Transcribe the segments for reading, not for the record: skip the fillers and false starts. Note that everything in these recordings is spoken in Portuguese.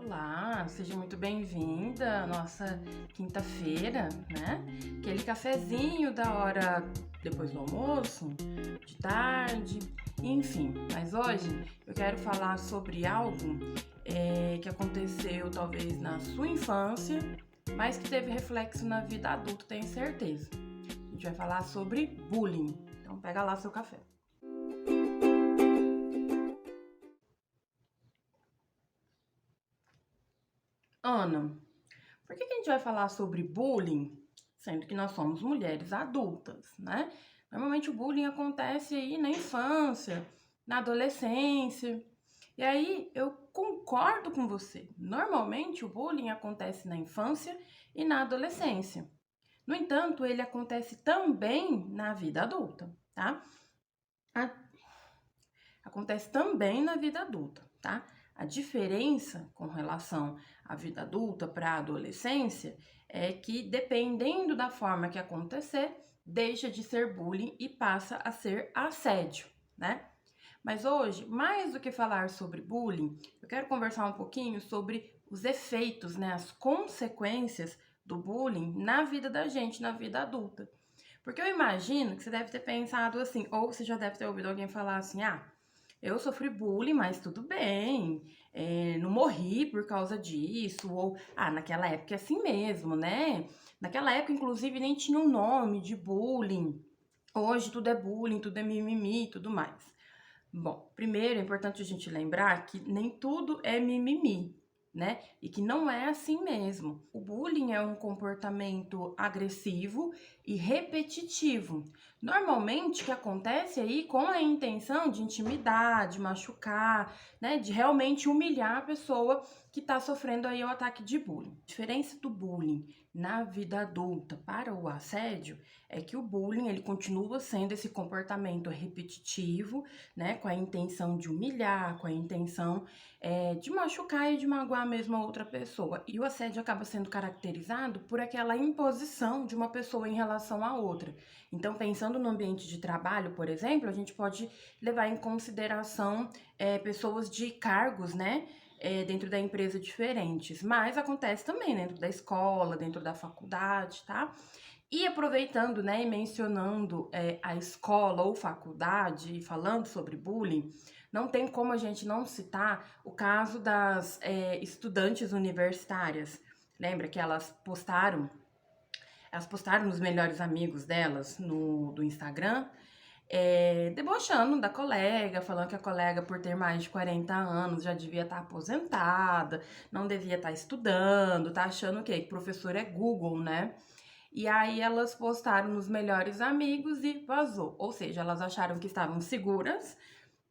Olá, seja muito bem-vinda à nossa quinta-feira, né? Aquele cafezinho da hora depois do almoço, de tarde, enfim. Mas hoje eu quero falar sobre algo que aconteceu talvez na sua infância, mas que teve reflexo na vida adulta, tenho certeza. A gente vai falar sobre bullying. Então pega lá seu café. Ana, por que a gente vai falar sobre bullying, sendo que nós somos mulheres adultas, né? Normalmente o bullying acontece aí na infância, na adolescência. E aí eu concordo com você. Normalmente o bullying acontece na infância e na adolescência. No entanto, ele acontece também na vida adulta, tá? A- Acontece também na vida adulta, tá? A diferença com relação à vida adulta para a adolescência é que, dependendo da forma que acontecer, deixa de ser bullying e passa a ser assédio, né? Mas hoje, mais do que falar sobre bullying, eu quero conversar um pouquinho sobre os efeitos, né, as consequências do bullying na vida da gente, na vida adulta. Porque eu imagino que você deve ter pensado assim, ou você já deve ter ouvido alguém falar assim: ah, eu sofri bullying, mas tudo bem, não morri por causa disso, ou, ah, naquela época é assim mesmo, né? Naquela época, inclusive, nem tinha um nome de bullying. Hoje tudo é bullying, tudo é mimimi e tudo mais. Bom, primeiro é importante a gente lembrar que nem tudo é mimimi, né? E que não é assim mesmo. O bullying é um comportamento agressivo e repetitivo. Normalmente o que acontece aí com a intenção de intimidar, de machucar, né? De realmente humilhar a pessoa que está sofrendo aí o ataque de bullying. A diferença do bullying na vida adulta para o assédio é que o bullying ele continua sendo esse comportamento repetitivo, né, com a intenção de humilhar, com a intenção de machucar e de magoar mesmo a outra pessoa. E o assédio acaba sendo caracterizado por aquela imposição de uma pessoa em relação à outra. Então, pensando no ambiente de trabalho, por exemplo, a gente pode levar em consideração pessoas de cargos, né, dentro da empresa diferentes, mas acontece também dentro da escola, dentro da faculdade, tá? E aproveitando, né, e mencionando a escola ou faculdade, falando sobre bullying, não tem como a gente não citar o caso das estudantes universitárias. Lembra que elas postaram nos melhores amigos delas do Instagram, debochando da colega, falando que a colega, por ter mais de 40 anos, já devia estar aposentada, não devia estar estudando, tá achando o quê? Que professor é Google, né? E aí elas postaram nos melhores amigos e vazou. Ou seja, elas acharam que estavam seguras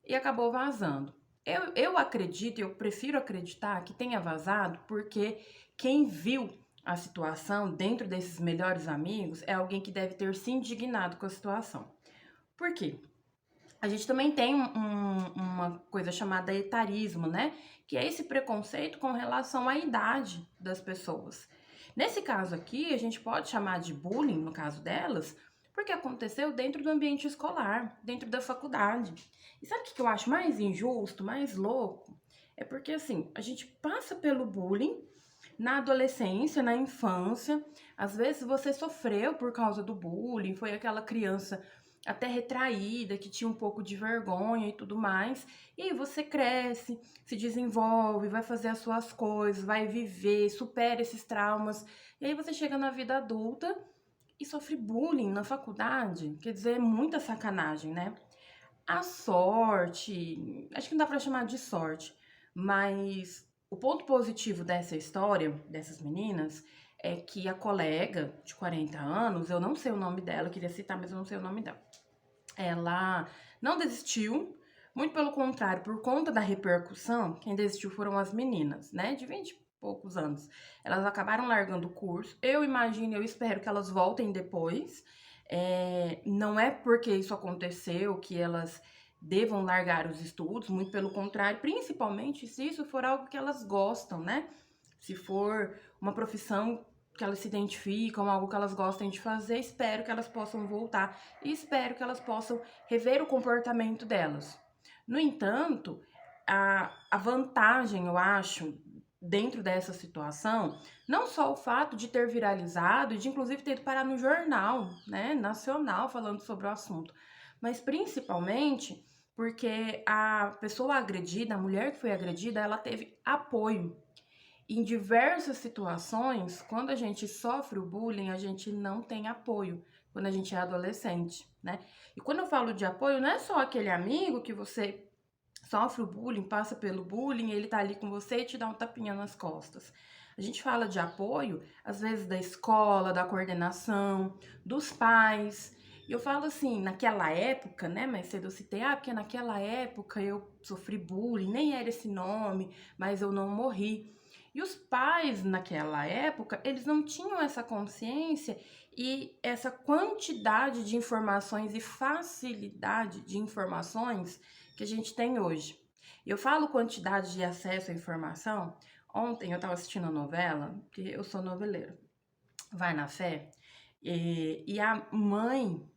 e acabou vazando. Eu acredito, eu prefiro acreditar que tenha vazado porque quem viu a situação dentro desses melhores amigos é alguém que deve ter se indignado com a situação. Por quê? A gente também tem uma coisa chamada etarismo, né? Que é esse preconceito com relação à idade das pessoas. Nesse caso aqui, a gente pode chamar de bullying, no caso delas, porque aconteceu dentro do ambiente escolar, dentro da faculdade. E sabe o que eu acho mais injusto, mais louco? É porque, assim, a gente passa pelo bullying na adolescência, na infância. Às vezes você sofreu por causa do bullying, foi aquela criança até retraída, que tinha um pouco de vergonha e tudo mais. E aí você cresce, se desenvolve, vai fazer as suas coisas, vai viver, supera esses traumas. E aí você chega na vida adulta e sofre bullying na faculdade. Quer dizer, é muita sacanagem, né? A sorte, acho que não dá pra chamar de sorte, mas o ponto positivo dessa história, dessas meninas, é que a colega de 40 anos, eu não sei o nome dela, eu queria citar, mas eu não sei o nome dela. Ela não desistiu, muito pelo contrário, por conta da repercussão, quem desistiu foram as meninas, né, de 20 e poucos anos. Elas acabaram largando o curso. Eu imagino, eu espero que elas voltem depois. Não é porque isso aconteceu que elas devam largar os estudos, muito pelo contrário, principalmente se isso for algo que elas gostam, né? Se for uma profissão que elas se identificam, algo que elas gostem de fazer, espero que elas possam voltar e espero que elas possam rever o comportamento delas. No entanto, a vantagem, eu acho, dentro dessa situação, não só o fato de ter viralizado e de inclusive ter ido parar no jornal, né, nacional falando sobre o assunto, mas principalmente porque a pessoa agredida, a mulher que foi agredida, ela teve apoio. Em diversas situações, quando a gente sofre o bullying, a gente não tem apoio quando a gente é adolescente, né? E quando eu falo de apoio, não é só aquele amigo que você sofre o bullying, passa pelo bullying, ele tá ali com você e te dá um tapinha nas costas. A gente fala de apoio, às vezes da escola, da coordenação, dos pais. E eu falo assim, naquela época, né, mais cedo eu citei, porque naquela época eu sofri bullying, nem era esse nome, mas eu não morri. E os pais, naquela época, eles não tinham essa consciência e essa quantidade de informações e facilidade de informações que a gente tem hoje. Eu falo quantidade de acesso à informação. Ontem eu estava assistindo a novela, porque eu sou noveleira, Vai na Fé, e a mãe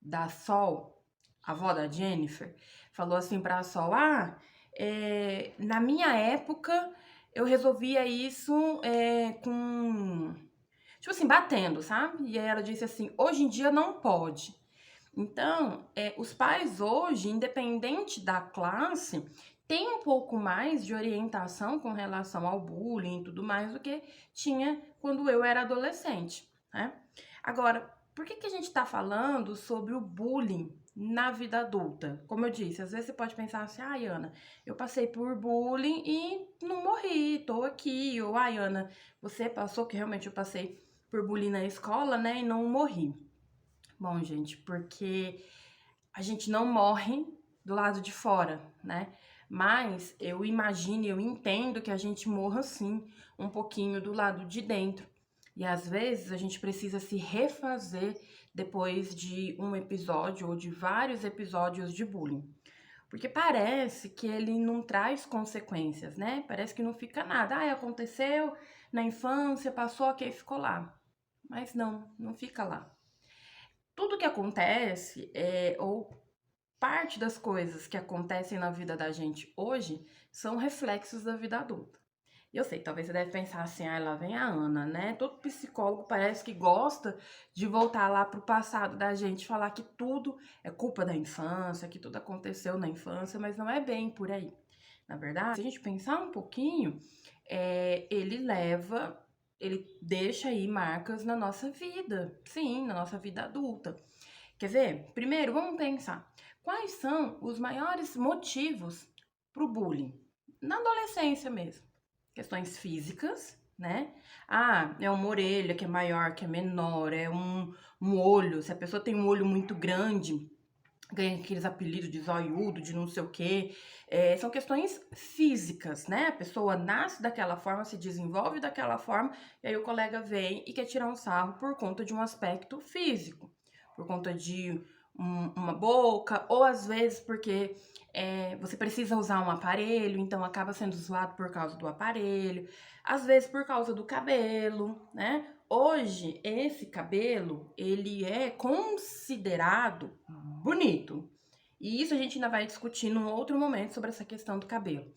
da Sol, a avó da Jennifer, falou assim pra Sol: na minha época eu resolvia isso com. Tipo assim, batendo, sabe? E aí ela disse assim: hoje em dia não pode. Então, os pais hoje, independente da classe, têm um pouco mais de orientação com relação ao bullying e tudo mais do que tinha quando eu era adolescente, né? Agora, por que que a gente está falando sobre o bullying na vida adulta? Como eu disse, às vezes você pode pensar assim, Ana, eu passei por bullying e não morri, tô aqui. Ou, Ana, você passou, que realmente eu passei por bullying na escola, né, e não morri. Bom, gente, porque a gente não morre do lado de fora, né? Mas eu imagino, eu entendo que a gente morra sim um pouquinho do lado de dentro. E às vezes a gente precisa se refazer depois de um episódio ou de vários episódios de bullying. Porque parece que ele não traz consequências, né? Parece que não fica nada. Aconteceu na infância, passou, ok, ficou lá. Mas não, não fica lá. Tudo que acontece, ou parte das coisas que acontecem na vida da gente hoje, são reflexos da vida adulta. E eu sei, talvez você deve pensar assim, lá vem a Ana, né? Todo psicólogo parece que gosta de voltar lá pro passado da gente, falar que tudo é culpa da infância, que tudo aconteceu na infância, mas não é bem por aí. Na verdade, se a gente pensar um pouquinho, ele deixa aí marcas na nossa vida, sim, na nossa vida adulta. Quer ver? Primeiro, vamos pensar. Quais são os maiores motivos para o bullying? Na adolescência mesmo. Questões físicas, né? É uma orelha que é maior, que é menor, é um olho. Se a pessoa tem um olho muito grande, ganha aqueles apelidos de zoiudo, de não sei o quê. São questões físicas, né? A pessoa nasce daquela forma, se desenvolve daquela forma, e aí o colega vem e quer tirar um sarro por conta de um aspecto físico, por conta de uma boca, ou às vezes porque você precisa usar um aparelho, então acaba sendo zoado por causa do aparelho, às vezes por causa do cabelo, né? Hoje, esse cabelo, ele é considerado bonito. E isso a gente ainda vai discutir num outro momento sobre essa questão do cabelo.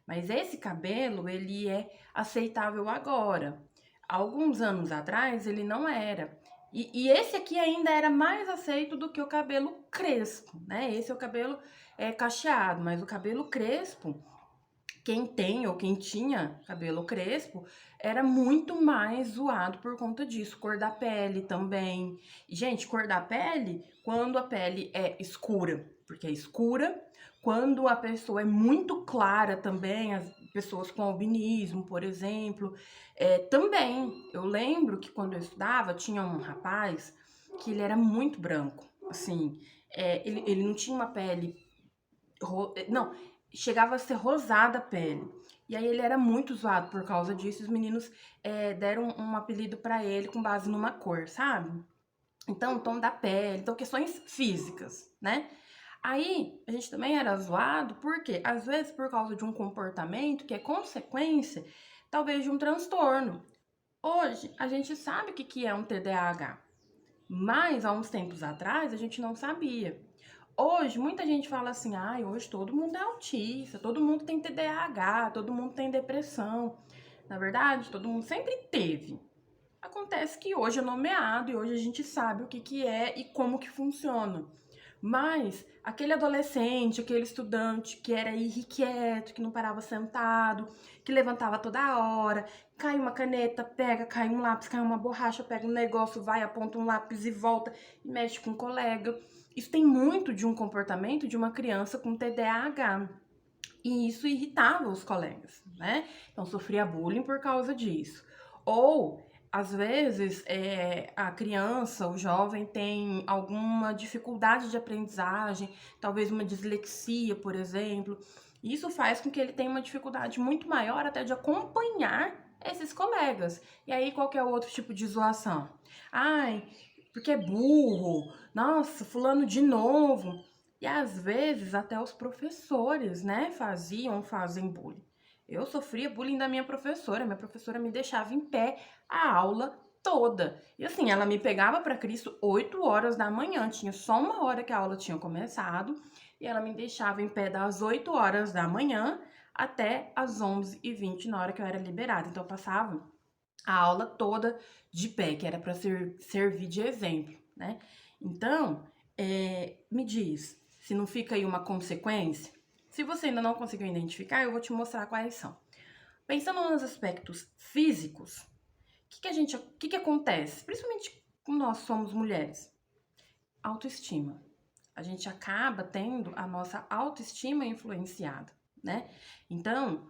Mas esse cabelo, ele é aceitável agora. Alguns anos atrás, ele não era. E esse aqui ainda era mais aceito do que o cabelo crespo, né? Esse é o cabelo cacheado, mas o cabelo crespo, quem tem ou quem tinha cabelo crespo era muito mais zoado por conta disso. Cor da pele também. Gente, cor da pele, quando a pele é escura, porque é escura. Quando a pessoa é muito clara também, as pessoas com albinismo, por exemplo. Também, eu lembro que quando eu estudava, tinha um rapaz que ele era muito branco. Assim, ele não tinha uma pele... Não, chegava a ser rosada a pele. E aí ele era muito zoado por causa disso. Os meninos deram um apelido pra ele com base numa cor, sabe? Então, o tom da pele, então questões físicas, né? Aí, a gente também era zoado porque, às vezes, por causa de um comportamento que é consequência, talvez, de um transtorno. Hoje, a gente sabe o que é um TDAH, mas há uns tempos atrás a gente não sabia. Hoje, muita gente fala assim, hoje todo mundo é autista, todo mundo tem TDAH, todo mundo tem depressão. Na verdade, todo mundo sempre teve. Acontece que hoje é nomeado e hoje a gente sabe o que que é e como que funciona. Mas aquele adolescente, aquele estudante que era irrequieto, que não parava sentado, que levantava toda hora, cai uma caneta, pega, cai um lápis, cai uma borracha, pega um negócio, vai, aponta um lápis e volta e mexe com um colega. Isso tem muito de um comportamento de uma criança com TDAH. E isso irritava os colegas, né? Então sofria bullying por causa disso. Ou, às vezes, a criança, o jovem tem alguma dificuldade de aprendizagem, talvez uma dislexia, por exemplo. Isso faz com que ele tenha uma dificuldade muito maior até de acompanhar esses colegas. E aí, qual que é o outro tipo de zoação? Ai, porque é burro. Nossa, fulano de novo. E às vezes até os professores, né, fazem bullying. Eu sofria bullying da minha professora me deixava em pé a aula toda. E assim, ela me pegava para Cristo 8 horas da manhã, tinha só uma hora que a aula tinha começado, e ela me deixava em pé das 8 horas da manhã até as 11h20, na hora que eu era liberada. Então eu passava a aula toda de pé, que era para servir de exemplo, né? Então, me diz, se não fica aí uma consequência? Se você ainda não conseguiu identificar, eu vou te mostrar quais são. Pensando nos aspectos físicos, que acontece? Principalmente quando nós somos mulheres. Autoestima. A gente acaba tendo a nossa autoestima influenciada, né? Então,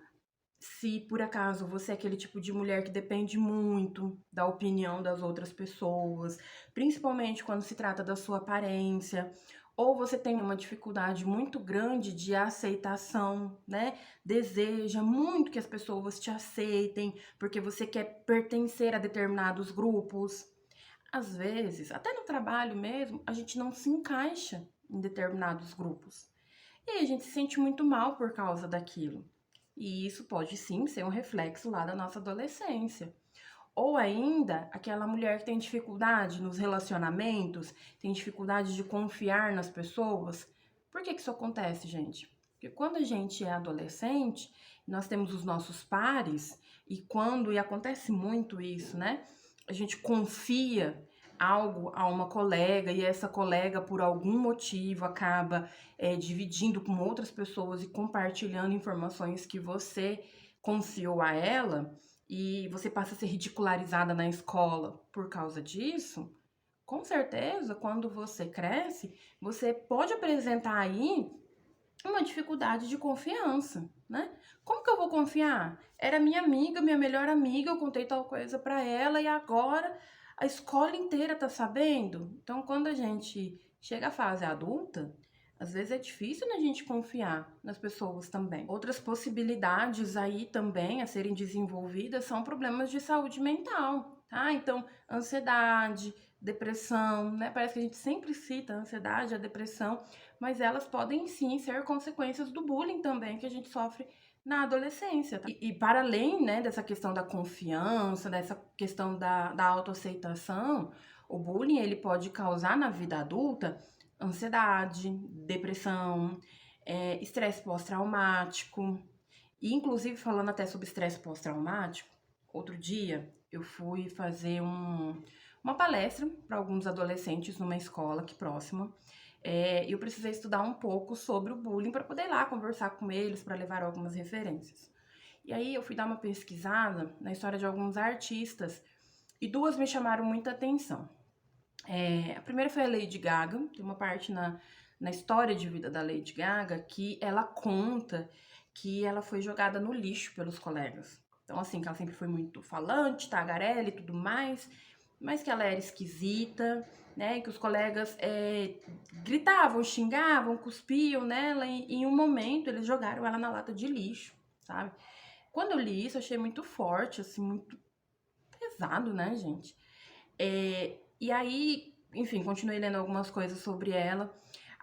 se por acaso você é aquele tipo de mulher que depende muito da opinião das outras pessoas, principalmente quando se trata da sua aparência, ou você tem uma dificuldade muito grande de aceitação, né? Deseja muito que as pessoas te aceitem, porque você quer pertencer a determinados grupos. Às vezes, até no trabalho mesmo, a gente não se encaixa em determinados grupos. E aí a gente se sente muito mal por causa daquilo. E isso pode sim ser um reflexo lá da nossa adolescência. Ou ainda aquela mulher que tem dificuldade nos relacionamentos, tem dificuldade de confiar nas pessoas. Por que isso acontece, gente? Porque quando a gente é adolescente, nós temos os nossos pares, e acontece muito isso, né? A gente confia algo a uma colega e essa colega, por algum motivo, acaba dividindo com outras pessoas e compartilhando informações que você confiou a ela e você passa a ser ridicularizada na escola por causa disso, com certeza, quando você cresce, você pode apresentar aí uma dificuldade de confiança, né? Como que eu vou confiar? Era minha amiga, minha melhor amiga, eu contei tal coisa pra ela e agora a escola inteira tá sabendo? Então, quando a gente chega à fase adulta, às vezes é difícil a gente confiar nas pessoas também. Outras possibilidades aí também a serem desenvolvidas são problemas de saúde mental, tá? Então, ansiedade, depressão, né? Parece que a gente sempre cita a ansiedade, a depressão, mas elas podem sim ser consequências do bullying também que a gente sofre na adolescência. Tá? E para além, né, dessa questão da confiança, dessa questão da autoaceitação, o bullying ele pode causar na vida adulta ansiedade, depressão, estresse pós-traumático. E, inclusive, falando até sobre estresse pós-traumático, outro dia eu fui fazer uma palestra para alguns adolescentes numa escola aqui próxima. Eu precisei estudar um pouco sobre o bullying para poder ir lá conversar com eles, para levar algumas referências. E aí eu fui dar uma pesquisada na história de alguns artistas e duas me chamaram muita atenção. A primeira foi a Lady Gaga, tem uma parte na história de vida da Lady Gaga que ela conta que ela foi jogada no lixo pelos colegas. Então, assim, que ela sempre foi muito falante, tagarela e tudo mais, mas que ela era esquisita, né? Que os colegas gritavam, xingavam, cuspiam nela, e em um momento eles jogaram ela na lata de lixo, sabe? Quando eu li isso, eu achei muito forte, assim, muito pesado, né, gente? E aí, enfim, continuei lendo algumas coisas sobre ela.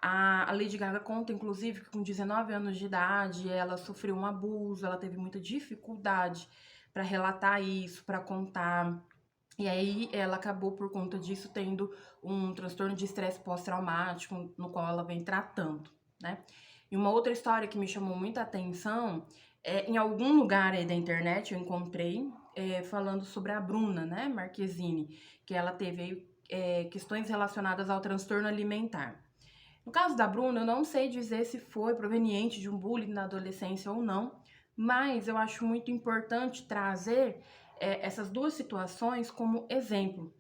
A Lady Gaga conta, inclusive, que com 19 anos de idade ela sofreu um abuso, ela teve muita dificuldade para relatar isso, para contar. E aí ela acabou, por conta disso, tendo um transtorno de estresse pós-traumático, no qual ela vem tratando, né? E uma outra história que me chamou muita atenção Em algum lugar aí da internet eu encontrei falando sobre a Bruna, né, Marquezine, que ela teve aí, questões relacionadas ao transtorno alimentar. No caso da Bruna, eu não sei dizer se foi proveniente de um bullying na adolescência ou não, mas eu acho muito importante trazer essas duas situações como exemplo.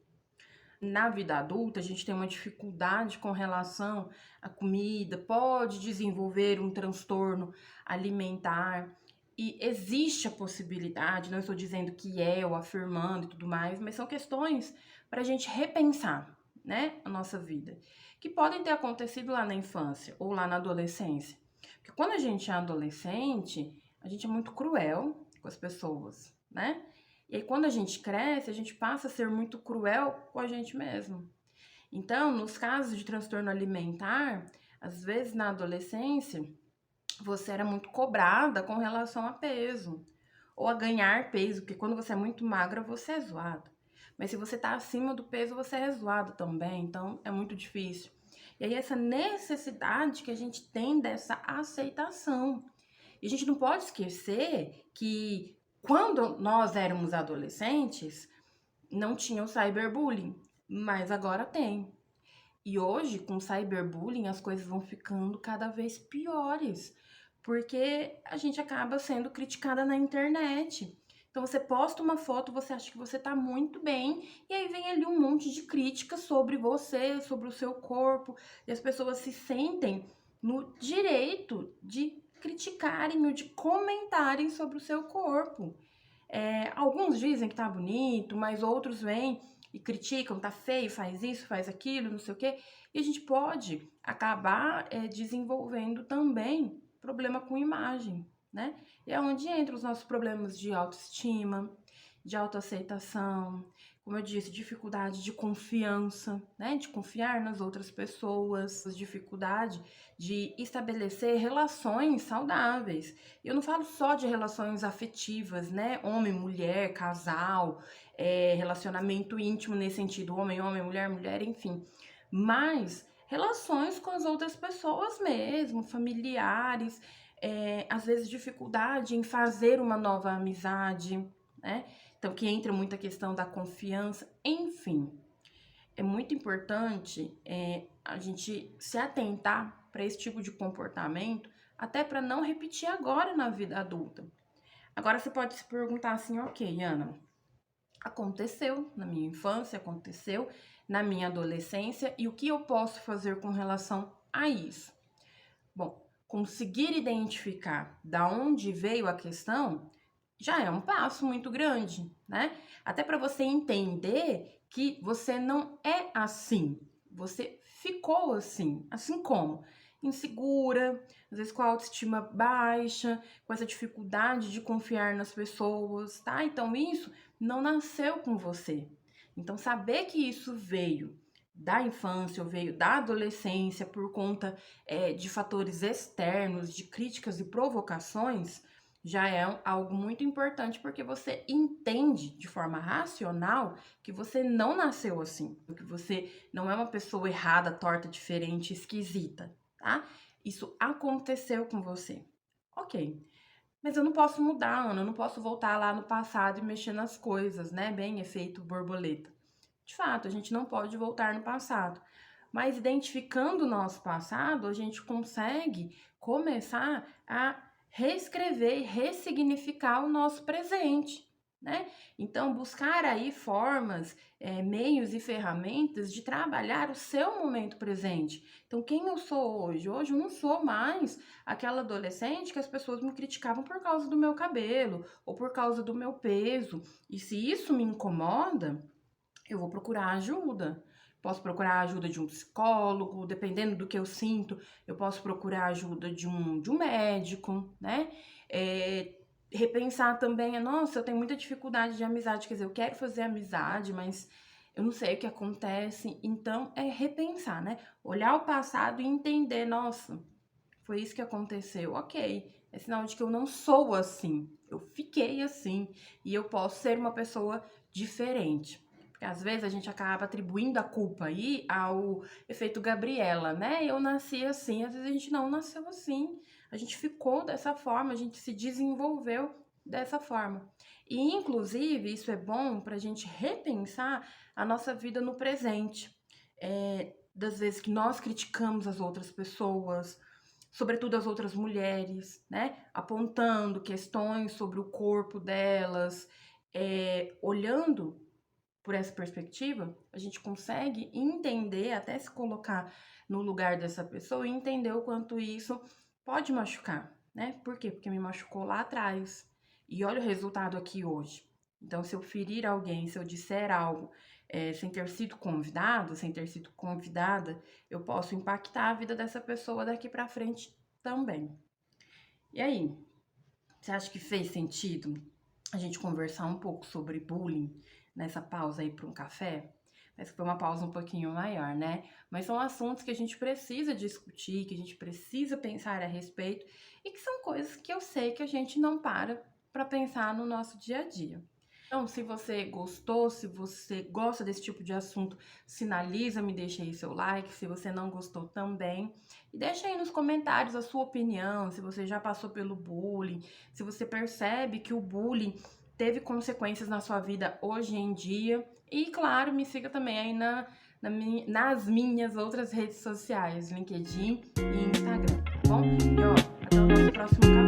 Na vida adulta, a gente tem uma dificuldade com relação à comida, pode desenvolver um transtorno alimentar. E existe a possibilidade, não estou dizendo que é ou afirmando e tudo mais, mas são questões para a gente repensar, né, a nossa vida, que podem ter acontecido lá na infância ou lá na adolescência. Porque quando a gente é adolescente, a gente é muito cruel com as pessoas, né? E aí, quando a gente cresce, a gente passa a ser muito cruel com a gente mesmo. Então, nos casos de transtorno alimentar, às vezes na adolescência, você era muito cobrada com relação a peso ou a ganhar peso, porque quando você é muito magra, você é zoada. Mas se você tá acima do peso, você é zoado também, então é muito difícil. E aí essa necessidade que a gente tem dessa aceitação. E a gente não pode esquecer que quando nós éramos adolescentes, não tinha o cyberbullying, mas agora tem. E hoje, com o cyberbullying, as coisas vão ficando cada vez piores, porque a gente acaba sendo criticada na internet. Então você posta uma foto, você acha que você tá muito bem, e aí vem ali um monte de críticas sobre você, sobre o seu corpo, e as pessoas se sentem no direito de criticarem ou de comentarem sobre o seu corpo. Alguns dizem que tá bonito, mas outros vêm e criticam, tá feio, faz isso, faz aquilo, não sei o quê. E a gente pode acabar desenvolvendo também problema com imagem, né? E é onde entram os nossos problemas de autoestima, de autoaceitação, como eu disse, dificuldade de confiança, né? De confiar nas outras pessoas, dificuldade de estabelecer relações saudáveis. Eu não falo só de relações afetivas, né? Homem, mulher, casal, relacionamento íntimo nesse sentido, homem, homem, mulher, mulher, enfim. Mas relações com as outras pessoas mesmo, familiares, às vezes dificuldade em fazer uma nova amizade, né? Então, que entra muita questão da confiança, enfim. É muito importante a gente se atentar para esse tipo de comportamento, até para não repetir agora na vida adulta. Agora você pode se perguntar assim, ok, Ana, aconteceu na minha infância, aconteceu na minha adolescência, e o que eu posso fazer com relação a isso? Bom, conseguir identificar da onde veio a questão já é um passo muito grande, né? Até para você entender que você não é assim, você ficou assim, assim como insegura, às vezes com a autoestima baixa, com essa dificuldade de confiar nas pessoas, tá? Então isso não nasceu com você. Então saber que isso veio da infância ou veio da adolescência por conta de fatores externos, de críticas e provocações, já é algo muito importante porque você entende de forma racional que você não nasceu assim, que você não é uma pessoa errada, torta, diferente, esquisita, tá? Isso aconteceu com você. Ok. Mas eu não posso mudar, Ana, eu não posso voltar lá no passado e mexer nas coisas, né? Bem efeito borboleta. De fato, a gente não pode voltar no passado. Mas identificando o nosso passado, a gente consegue começar a reescrever e ressignificar o nosso presente, né? Então, buscar aí formas, meios e ferramentas de trabalhar o seu momento presente. Então, quem eu sou hoje? Hoje eu não sou mais aquela adolescente que as pessoas me criticavam por causa do meu cabelo ou por causa do meu peso. E se isso me incomoda, eu vou procurar ajuda. Posso procurar a ajuda de um psicólogo, dependendo do que eu sinto, eu posso procurar a ajuda de um médico, né? Repensar também, nossa, eu tenho muita dificuldade de amizade, quer dizer, eu quero fazer amizade, mas eu não sei o que acontece. Então, é repensar, né? Olhar o passado e entender, nossa, foi isso que aconteceu, ok. É sinal de que eu não sou assim, eu fiquei assim e eu posso ser uma pessoa diferente. Porque às vezes a gente acaba atribuindo a culpa aí ao efeito Gabriela, né? Eu nasci assim, às vezes a gente não nasceu assim. a gente ficou dessa forma, a gente se desenvolveu dessa forma. E, inclusive, isso é bom para a gente repensar a nossa vida no presente. Das vezes que nós criticamos as outras pessoas, sobretudo as outras mulheres, né? Apontando questões sobre o corpo delas, olhando por essa perspectiva, a gente consegue entender, até se colocar no lugar dessa pessoa e entender o quanto isso pode machucar, né? Por quê? Porque me machucou lá atrás. E olha o resultado aqui hoje. Então, se eu ferir alguém, se eu disser algo sem ter sido convidado, sem ter sido convidada, eu posso impactar a vida dessa pessoa daqui pra frente também. E aí, você acha que fez sentido a gente conversar um pouco sobre bullying nessa pausa aí para um café? Parece que foi uma pausa um pouquinho maior, né? Mas são assuntos que a gente precisa discutir, que a gente precisa pensar a respeito e que são coisas que eu sei que a gente não para pensar no nosso dia a dia. Então, se você gostou, se você gosta desse tipo de assunto, sinaliza, me deixa aí seu like. Se você não gostou também. E deixa aí nos comentários a sua opinião, se você já passou pelo bullying, se você percebe que o bullying teve consequências na sua vida hoje em dia. E, claro, me siga também aí nas minhas outras redes sociais, LinkedIn e Instagram, tá bom? E, ó, até o nosso próximo canal.